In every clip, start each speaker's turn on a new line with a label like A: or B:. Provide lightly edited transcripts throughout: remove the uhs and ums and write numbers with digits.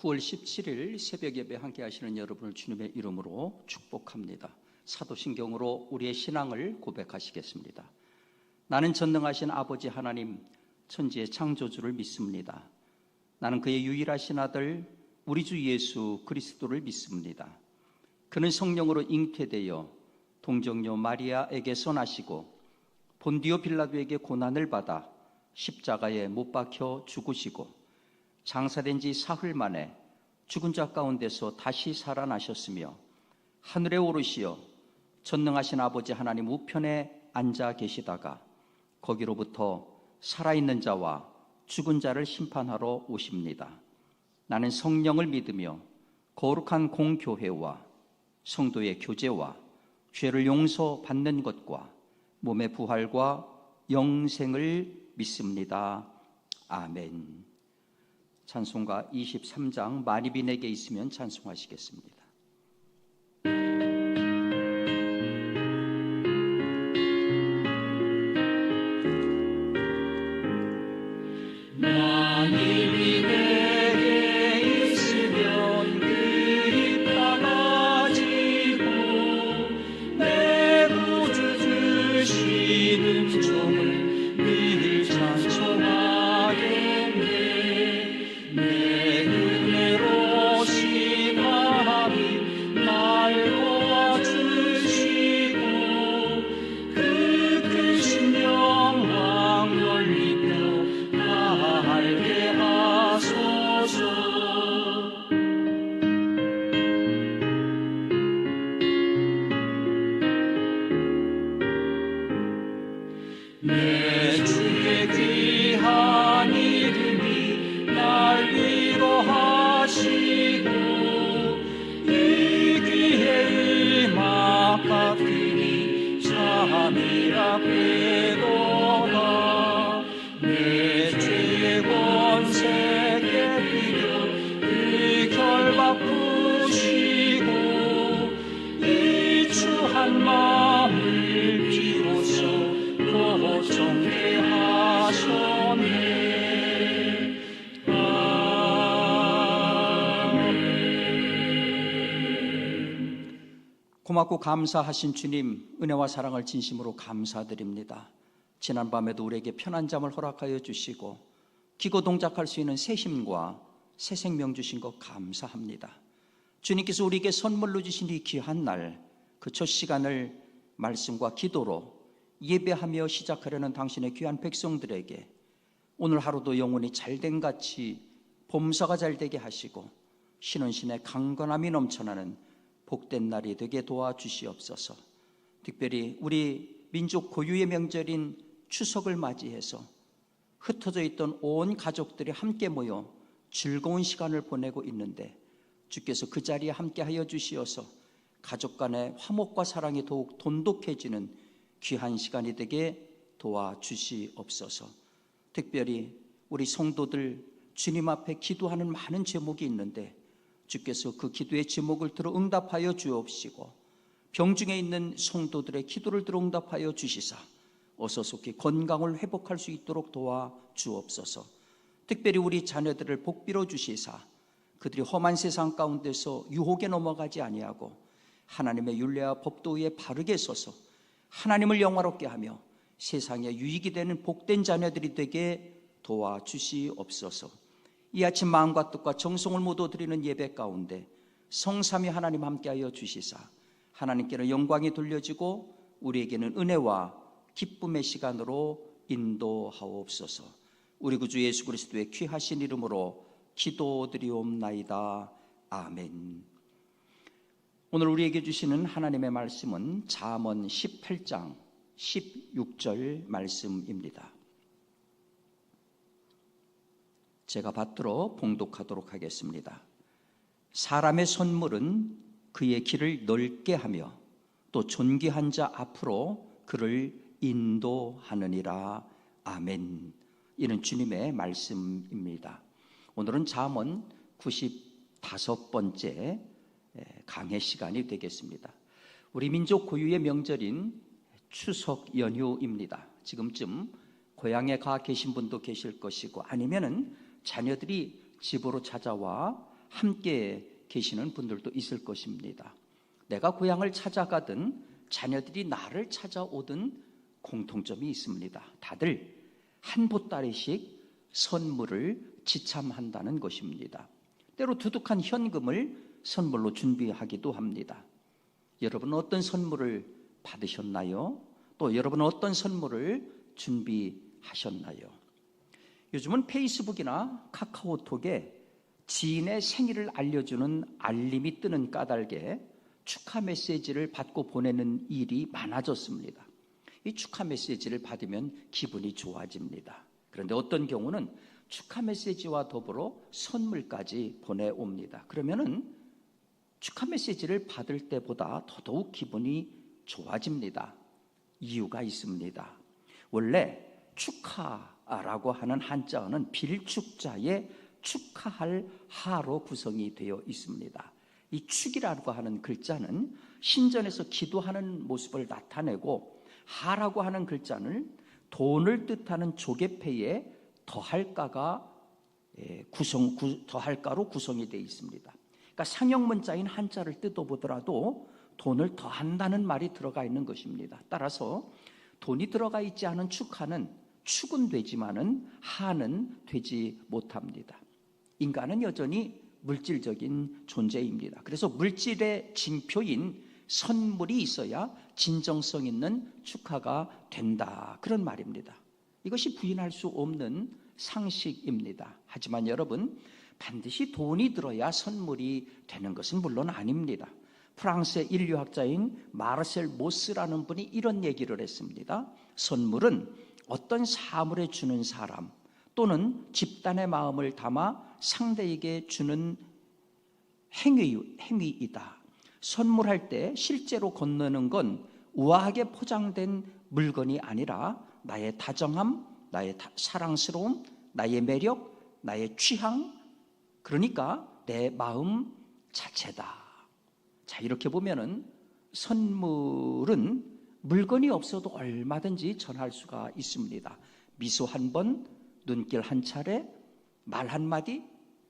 A: 9월 17일 새벽 예배 함께 하시는 여러분을 주님의 이름으로 축복합니다. 사도신경으로 우리의 신앙을 고백하시겠습니다. 나는 전능하신 아버지 하나님, 천지의 창조주를 믿습니다. 나는 그의 유일하신 아들 우리 주 예수 그리스도를 믿습니다. 그는 성령으로 잉태되어 동정녀 마리아에게서 나시고 본디오 빌라도에게 고난을 받아 십자가에 못 박혀 죽으시고 장사된 지 사흘 만에 죽은 자 가운데서 다시 살아나셨으며 하늘에 오르시어 전능하신 아버지 하나님 우편에 앉아 계시다가 거기로부터 살아있는 자와 죽은 자를 심판하러 오십니다. 나는 성령을 믿으며 거룩한 공교회와 성도의 교제와 죄를 용서받는 것과 몸의 부활과 영생을 믿습니다. 아멘. 찬송가 23장 만입이 내게 있으면 찬송하시겠습니다. 만입이 내게 있으면 그리 편하지고 내 구주 주시는 종을 늘 찬송하겠네. 내 은혜로신 하나님 날 도와주시고 그 크신 영광 넓히며 알게 하소서. 내 주의 귀한 이름이 날 위로하시고 이 귀에 음악하리니 참이라 궤도다. 내 죄의 권세 깨뜨려 그 결박 푸시고 이 추한 마음을 비로소 고정케 하셨네. 아멘. 고맙고 감사하신 주님, 은혜와 사랑을 진심으로 감사드립니다. 지난밤에도 우리에게 편한 잠을 허락하여 주시고 기고 동작할 수 있는 새 힘과 새 생명 주신 것 감사합니다. 주님께서 우리에게 선물로 주신 이 귀한 날, 그 첫 시간을 말씀과 기도로 예배하며 시작하려는 당신의 귀한 백성들에게 오늘 하루도 영혼이 잘된 같이 봄사가 잘되게 하시고 쉬는 신의 강건함이 넘쳐나는 복된 날이 되게 도와주시옵소서. 특별히 우리 민족 고유의 명절인 추석을 맞이해서 흩어져 있던 온 가족들이 함께 모여 즐거운 시간을 보내고 있는데 주께서 그 자리에 함께하여 주시어서 가족 간의 화목과 사랑이 더욱 돈독해지는 귀한 시간이 되게 도와주시옵소서. 특별히 우리 성도들 주님 앞에 기도하는 많은 제목이 있는데 주께서 그 기도의 제목을 들어 응답하여 주옵시고 병중에 있는 성도들의 기도를 들어 응답하여 주시사 어서 속히 건강을 회복할 수 있도록 도와주옵소서. 특별히 우리 자녀들을 복비로 주시사 그들이 험한 세상 가운데서 유혹에 넘어가지 아니하고 하나님의 율례와 법도에 바르게 서서 하나님을 영화롭게 하며 세상에 유익이 되는 복된 자녀들이 되게 도와주시옵소서. 이 아침 마음과 뜻과 정성을 모두 드리는 예배 가운데 성삼위 하나님 함께하여 주시사 하나님께는 영광이 돌려지고 우리에게는 은혜와 기쁨의 시간으로 인도하옵소서. 우리 구주 예수 그리스도의 귀하신 이름으로 기도드리옵나이다. 아멘. 오늘 우리에게 주시는 하나님의 말씀은 잠언 18장 16절 말씀입니다. 제가 받들어 봉독하도록 하겠습니다. 사람의 선물은 그의 길을 넓게 하며 또 존귀한 자 앞으로 그를 인도하느니라. 아멘. 이는 주님의 말씀입니다. 오늘은 잠언 95번째 강해 시간이 되겠습니다. 우리 민족 고유의 명절인 추석 연휴입니다. 지금쯤 고향에 가 계신 분도 계실 것이고 아니면은 자녀들이 집으로 찾아와 함께 계시는 분들도 있을 것입니다. 내가 고향을 찾아가든 자녀들이 나를 찾아오든 공통점이 있습니다. 다들 한 보따리씩 선물을 지참한다는 것입니다. 때로 두둑한 현금을 선물로 준비하기도 합니다. 여러분은 어떤 선물을 받으셨나요? 또 여러분은 어떤 선물을 준비하셨나요? 요즘은 페이스북이나 카카오톡에 지인의 생일을 알려주는 알림이 뜨는 까닭에 축하 메시지를 받고 보내는 일이 많아졌습니다. 이 축하 메시지를 받으면 기분이 좋아집니다. 그런데 어떤 경우는 축하 메시지와 더불어 선물까지 보내옵니다. 그러면은 축하 메시지를 받을 때보다 더더욱 기분이 좋아집니다. 이유가 있습니다. 원래 축하라고 하는 한자어는 빌축자의 축하할 하로 구성이 되어 있습니다. 이 축이라고 하는 글자는 신전에서 기도하는 모습을 나타내고, 하라고 하는 글자는 돈을 뜻하는 조개패에 더할가로 구성이 되어 있습니다. 그러니까 상형 문자인 한자를 뜯어보더라도 돈을 더한다는 말이 들어가 있는 것입니다. 따라서 돈이 들어가 있지 않은 축하는 축은 되지만은 하는 되지 못합니다. 인간은 여전히 물질적인 존재입니다. 그래서 물질의 징표인 선물이 있어야 진정성 있는 축하가 된다, 그런 말입니다. 이것이 부인할 수 없는 상식입니다. 하지만 여러분, 반드시 돈이 들어야 선물이 되는 것은 물론 아닙니다. 프랑스의 인류학자인 마르셀 모스라는 분이 이런 얘기를 했습니다. 선물은 어떤 사물에 주는 사람 또는 집단의 마음을 담아 상대에게 주는 행위이다. 선물할 때 실제로 건네는 건 우아하게 포장된 물건이 아니라 나의 다정함, 나의 사랑스러움, 나의 매력, 나의 취향, 그러니까 내 마음 자체다. 자, 이렇게 보면은 선물은 물건이 없어도 얼마든지 전할 수가 있습니다. 미소 한 번, 눈길 한 차례, 말 한마디,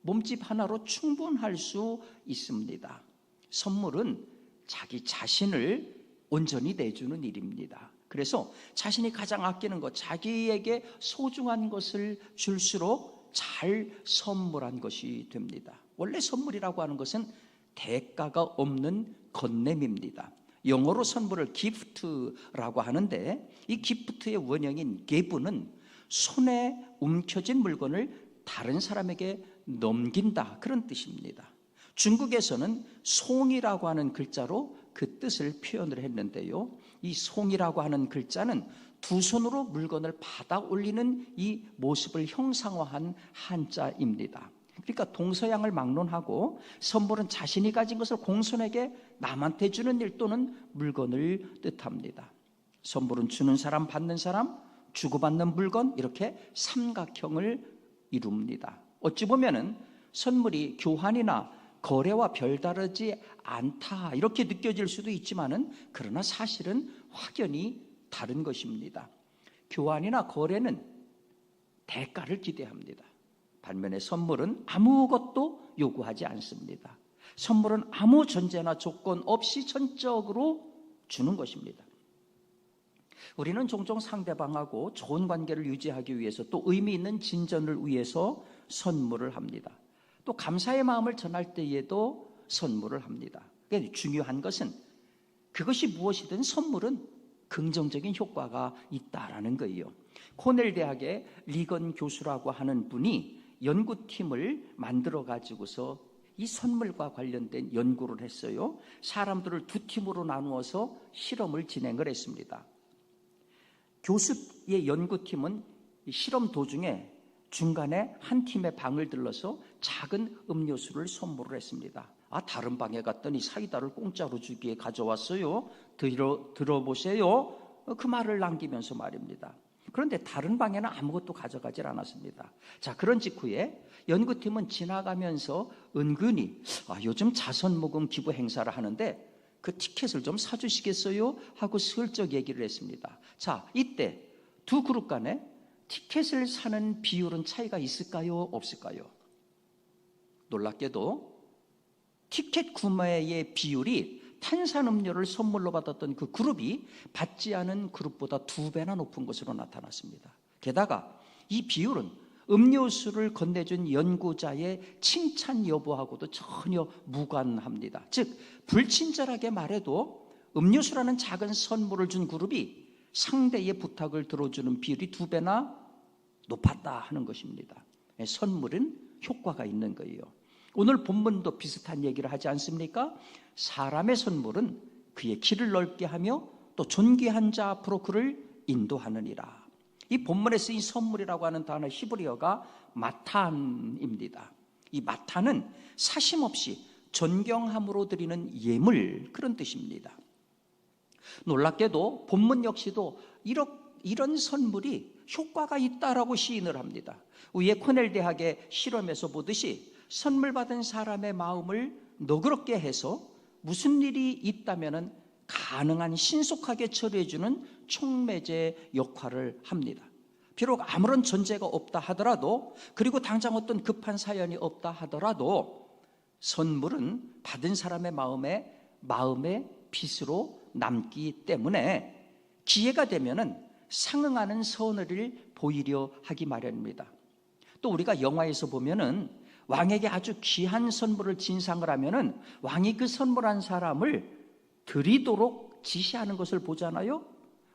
A: 몸짓 하나로 충분할 수 있습니다. 선물은 자기 자신을 온전히 내주는 일입니다. 그래서 자신이 가장 아끼는 것, 자기에게 소중한 것을 줄수록 잘 선물한 것이 됩니다. 원래 선물이라고 하는 것은 대가가 없는 건냄입니다. 영어로 선물을 기프트라고 하는데, 이 기프트의 원형인 give는 손에 움켜진 물건을 다른 사람에게 넘긴다, 그런 뜻입니다. 중국에서는 송이라고 하는 글자로 그 뜻을 표현을 했는데요, 이 송이라고 하는 글자는 두 손으로 물건을 받아 올리는 이 모습을 형상화한 한자입니다. 그러니까 동서양을 막론하고 선물은 자신이 가진 것을 공손하게 남한테 주는 일 또는 물건을 뜻합니다. 선물은 주는 사람, 받는 사람, 주고받는 물건, 이렇게 삼각형을 이룹니다. 어찌 보면은 선물이 교환이나 거래와 별다르지 않다, 이렇게 느껴질 수도 있지만은, 그러나 사실은 확연히 다른 것입니다. 교환이나 거래는 대가를 기대합니다. 반면에 선물은 아무것도 요구하지 않습니다. 선물은 아무 전제나 조건 없이 전적으로 주는 것입니다. 우리는 종종 상대방하고 좋은 관계를 유지하기 위해서, 또 의미 있는 진전을 위해서 선물을 합니다. 또 감사의 마음을 전할 때에도 선물을 합니다. 그러니까 중요한 것은 그것이 무엇이든 선물은 긍정적인 효과가 있다라는 거예요. 코넬 대학의 리건 교수라고 하는 분이 연구팀을 만들어 가지고서 이 선물과 관련된 연구를 했어요. 사람들을 두 팀으로 나누어서 실험을 진행을 했습니다. 교수의 연구팀은 실험 도중에 중간에 한 팀의 방을 들러서 작은 음료수를 선물을 했습니다. 다른 방에 갔더니 사이다를 공짜로 주기에 가져왔어요. 들어보세요. 그 말을 남기면서 말입니다. 그런데 다른 방에는 아무것도 가져가질 않았습니다. 자, 그런 직후에 연구팀은 지나가면서 은근히 요즘 자선모금 기부 행사를 하는데 그 티켓을 좀 사주시겠어요? 하고 슬쩍 얘기를 했습니다. 자, 이때 두 그룹 간에 티켓을 사는 비율은 차이가 있을까요? 없을까요? 놀랍게도 티켓 구매의 비율이 탄산음료를 선물로 받았던 그 그룹이 받지 않은 그룹보다 2배나 높은 것으로 나타났습니다. 게다가 이 비율은 음료수를 건네준 연구자의 칭찬 여부하고도 전혀 무관합니다. 즉 불친절하게 말해도 음료수라는 작은 선물을 준 그룹이 상대의 부탁을 들어주는 비율이 2배나 높았다 하는 것입니다. 선물은 효과가 있는 거예요. 오늘 본문도 비슷한 얘기를 하지 않습니까? 사람의 선물은 그의 길을 넓게 하며 또 존귀한 자 앞으로 그를 인도하느니라. 이 본문에 쓰인 선물이라고 하는 단어 히브리어가 마탄입니다. 이 마탄은 사심 없이 존경함으로 드리는 예물, 그런 뜻입니다. 놀랍게도 본문 역시도 이런 선물이 효과가 있다라고 시인을 합니다. 위에 코넬 대학의 실험에서 보듯이 선물 받은 사람의 마음을 너그럽게 해서 무슨 일이 있다면 가능한 신속하게 처리해주는 촉매제 역할을 합니다. 비록 아무런 전제가 없다 하더라도, 그리고 당장 어떤 급한 사연이 없다 하더라도 선물은 받은 사람의 마음의 빚으로 남기 때문에 기회가 되면은 상응하는 선의를 보이려 하기 마련입니다. 또 우리가 영화에서 보면은 왕에게 아주 귀한 선물을 진상을 하면은 왕이 그 선물한 사람을 드리도록 지시하는 것을 보잖아요.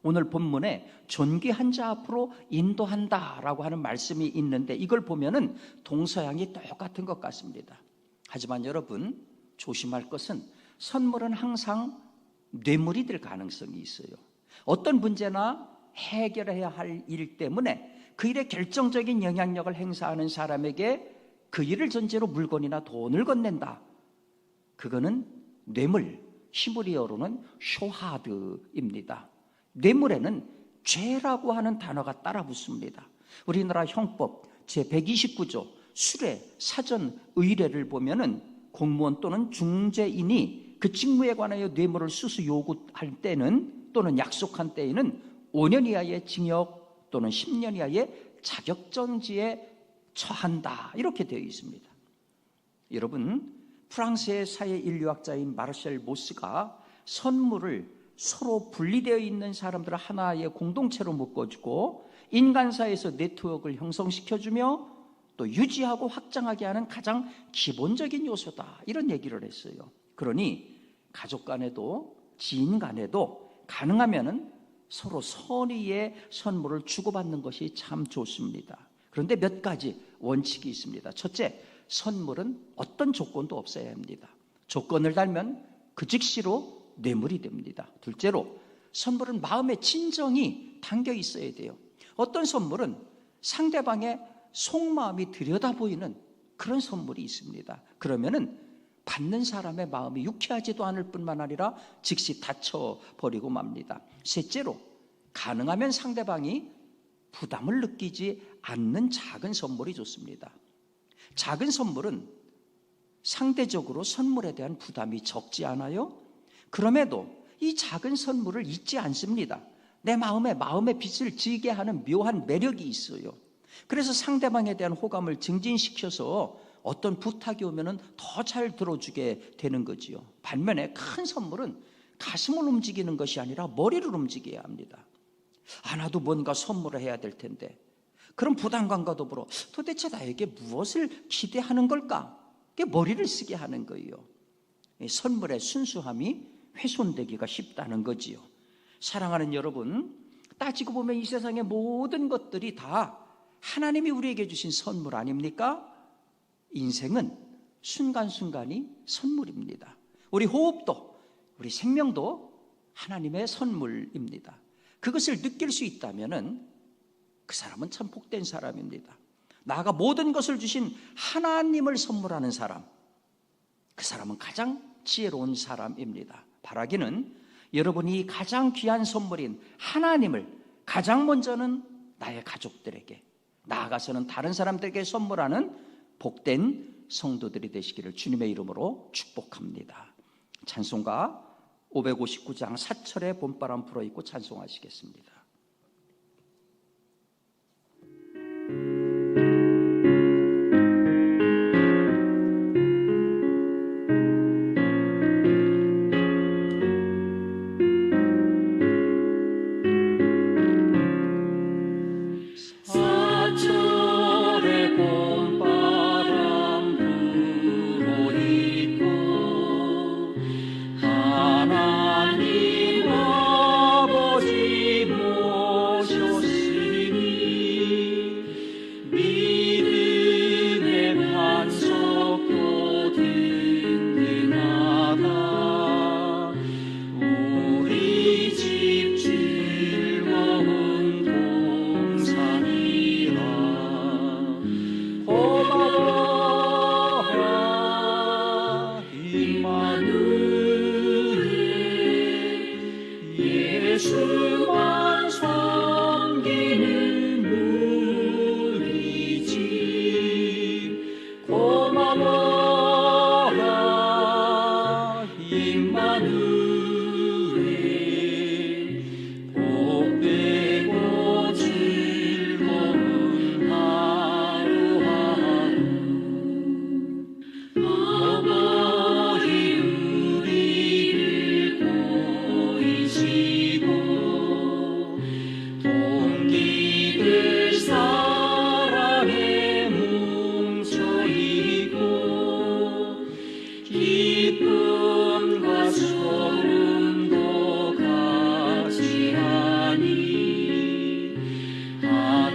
A: 오늘 본문에 존귀한 자 앞으로 인도한다라고 하는 말씀이 있는데 이걸 보면은 동서양이 똑같은 것 같습니다. 하지만 여러분 조심할 것은 선물은 항상 뇌물이 될 가능성이 있어요. 어떤 문제나 해결해야 할 일 때문에 그 일에 결정적인 영향력을 행사하는 사람에게 그 일을 전제로 물건이나 돈을 건넨다. 그거는 뇌물, 히브리어로는 쇼하드입니다. 뇌물에는 죄라고 하는 단어가 따라 붙습니다. 우리나라 형법 제129조 수뢰, 사전, 의뢰를 보면은 공무원 또는 중재인이 그 직무에 관하여 뇌물을 수수 요구할 때는 또는 약속한 때에는 5년 이하의 징역 또는 10년 이하의 자격정지에 처한다, 이렇게 되어 있습니다. 여러분, 프랑스의 사회인류학자인 마르셀 모스가 선물을 서로 분리되어 있는 사람들을 하나의 공동체로 묶어주고 인간사에서 네트워크를 형성시켜주며 또 유지하고 확장하게 하는 가장 기본적인 요소다, 이런 얘기를 했어요. 그러니 가족 간에도 지인 간에도 가능하면은 서로 선의의 선물을 주고받는 것이 참 좋습니다. 그런데 몇 가지 원칙이 있습니다. 첫째, 선물은 어떤 조건도 없어야 합니다. 조건을 달면 그 즉시로 뇌물이 됩니다. 둘째로, 선물은 마음의 진정이 담겨 있어야 돼요. 어떤 선물은 상대방의 속마음이 들여다보이는 그런 선물이 있습니다. 그러면은 받는 사람의 마음이 유쾌하지도 않을 뿐만 아니라 즉시 다쳐버리고 맙니다. 셋째로, 가능하면 상대방이 부담을 느끼지 않는 작은 선물이 좋습니다. 작은 선물은 상대적으로 선물에 대한 부담이 적지 않아요? 그럼에도 이 작은 선물을 잊지 않습니다. 내 마음의 빛을 지게 하는 묘한 매력이 있어요. 그래서 상대방에 대한 호감을 증진시켜서 어떤 부탁이 오면은 더 잘 들어주게 되는 거지요. 반면에 큰 선물은 가슴을 움직이는 것이 아니라 머리를 움직여야 합니다. 나도 뭔가 선물을 해야 될 텐데, 그런 부담감과 더불어 도대체 나에게 무엇을 기대하는 걸까? 그게 머리를 쓰게 하는 거예요. 선물의 순수함이 훼손되기가 쉽다는 거지요. 사랑하는 여러분, 따지고 보면 이 세상의 모든 것들이 다 하나님이 우리에게 주신 선물 아닙니까? 인생은 순간순간이 선물입니다. 우리 호흡도, 우리 생명도 하나님의 선물입니다. 그것을 느낄 수 있다면 그 사람은 참 복된 사람입니다. 나아가 모든 것을 주신 하나님을 선물하는 사람, 그 사람은 가장 지혜로운 사람입니다. 바라기는 여러분이 가장 귀한 선물인 하나님을 가장 먼저는 나의 가족들에게, 나아가서는 다른 사람들에게 선물하는 복된 성도들이 되시기를 주님의 이름으로 축복합니다. 찬송가 559장 사철의 봄바람 불어입고 찬송하시겠습니다.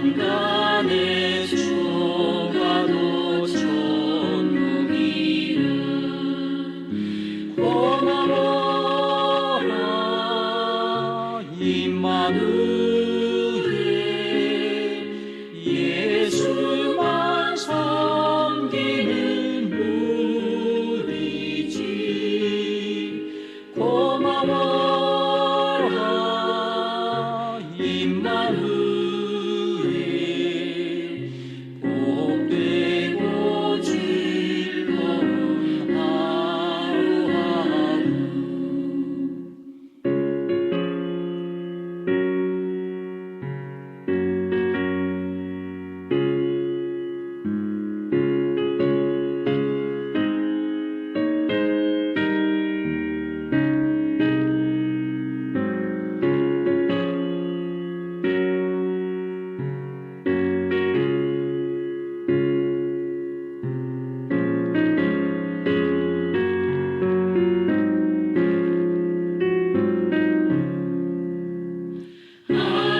A: 만간의 주가도 천국이름 고마워라 임마누엘 예수만 섬기는 우리지 고마워라 임마누엘 복되고 즐거운 하루하루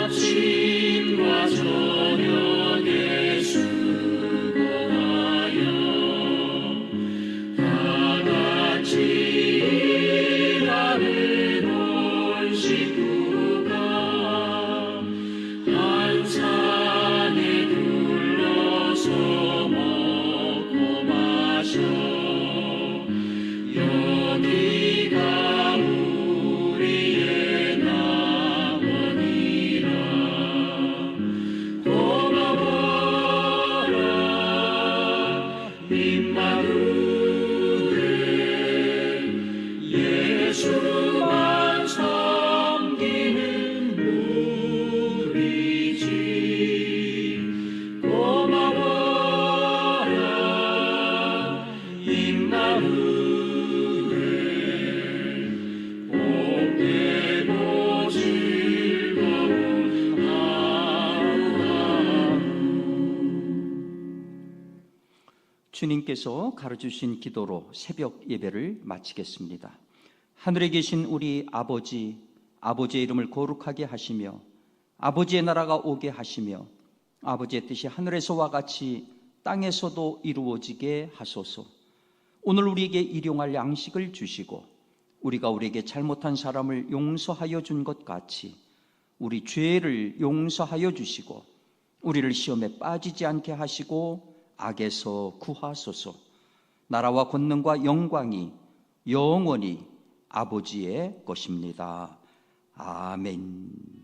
A: 아침과 저녁에 수고하여 다같이 일하는 온 식구가 한 산에 둘러서 먹고 마셔 여기가 우리의 낙원이라 고마워라 임마누엘 예수만 섬기는 우리지 고마워라 임마누엘 복되고 즐거운 하루하루 주님께서 가르쳐주신 기도로 새벽 예배를 마치겠습니다. 하늘에 계신 우리 아버지, 아버지의 이름을 거룩하게 하시며 아버지의 나라가 오게 하시며 아버지의 뜻이 하늘에서와 같이 땅에서도 이루어지게 하소서. 오늘 우리에게 일용할 양식을 주시고 우리가 우리에게 잘못한 사람을 용서하여 준 것 같이 우리 죄를 용서하여 주시고 우리를 시험에 빠지지 않게 하시고 악에서 구하소서. 나라와 권능과 영광이 영원히 아버지의 것입니다. 아멘.